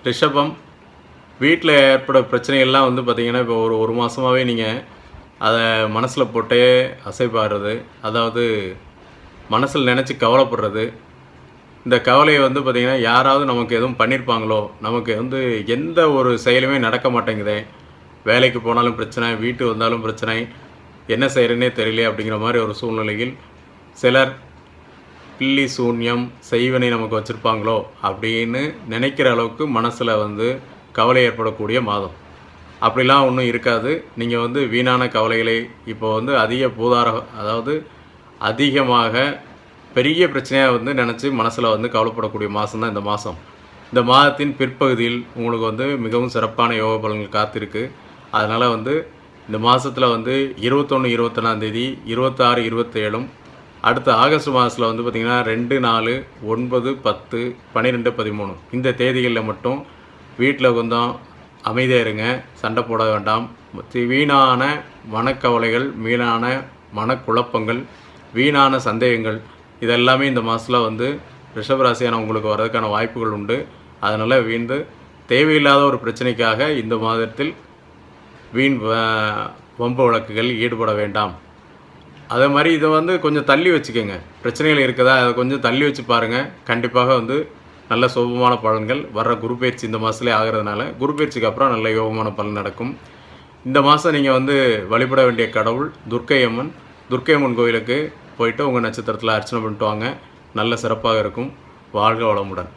ரிஷபம், வீட்டில் ஏற்பட பிரச்சனைகள்லாம் வந்து பார்த்திங்கன்னா, இப்போ ஒரு மாதமாகவே நீங்கள் அதை மனசில் போட்டே அசைப்பாடுறது, அதாவது மனசில் நினச்சி கவலைப்படுறது. இந்த கவலையை வந்து பார்த்திங்கன்னா, யாராவது நமக்கு எதுவும் பண்ணியிருப்பாங்களோ, நமக்கு வந்து எந்த ஒரு செயலுமே நடக்க மாட்டேங்குதே, வேலைக்கு போனாலும் பிரச்சனை, வீட்டு வந்தாலும் பிரச்சனை, என்ன செய்கிறேன்னே தெரியலையே அப்படிங்கிற மாதிரி ஒரு சூழ்நிலையில் சிலர் பில்லி சூன்யம் செய்வனை நமக்கு வச்சுருப்பாங்களோ அப்படின்னு நினைக்கிற அளவுக்கு மனசில் வந்து கவலை ஏற்படக்கூடிய மாதம். அப்படிலாம் ஒன்றும் இருக்காது. நீங்கள் வந்து வீணான கவலைகளை இப்போ வந்து அதாவது அதிகமாக பெரிய பிரச்சனையாக வந்து நினச்சி மனசில் வந்து கவலைப்படக்கூடிய மாதம் தான் இந்த மாதம். இந்த மாதத்தின் பிற்பகுதியில் உங்களுக்கு வந்து மிகவும் சிறப்பான யோக பலன்கள் காத்திருக்கு. அதனால் வந்து இந்த மாதத்தில் வந்து 21, 21ஆம் தேதி, 26, 27 அடுத்த ஆகஸ்ட் மாதத்தில் வந்து பார்த்திங்கன்னா 2, 4, 9, 10, 12, 13 இந்த தேதிகளில் மட்டும் வீட்டில் கொஞ்சம் அமைதியாக இருங்க, சண்டை போட வேண்டாம். வீணான மனக்கவலைகள், வீணான மனக்குழப்பங்கள், வீணான சந்தேகங்கள் இதெல்லாமே இந்த மாதத்தில் வந்து ரிஷபராசியான உங்களுக்கு வர்றதுக்கான வாய்ப்புகள் உண்டு. அதனால் தேவையில்லாத ஒரு பிரச்சனைக்காக இந்த மாதத்தில் வீண் வம்பு வழக்குகள் ஈடுபட வேண்டாம். அதே மாதிரி இதை வந்து கொஞ்சம் தள்ளி வச்சுக்கோங்க. பிரச்சனைகள் இருக்குதா, அதை கொஞ்சம் தள்ளி வச்சு பாருங்கள். கண்டிப்பாக வந்து நல்ல சுபமான பலன்கள் வர்ற குரு பயிற்சி இந்த மாதத்துலேயே ஆகிறதுனால குரு பயிற்சிக்கு அப்புறம் நல்ல யோகமான பலன் நடக்கும். இந்த மாதம் நீங்கள் வந்து வழிபட வேண்டிய கடவுள் துர்க்கை அம்மன் கோயிலுக்கு போயிட்டு உங்கள் நட்சத்திரத்தில் அர்ச்சனை பண்ணிட்டு வாங்க. நல்ல சிறப்பாக இருக்கும். வாழ்க வளமுடன்.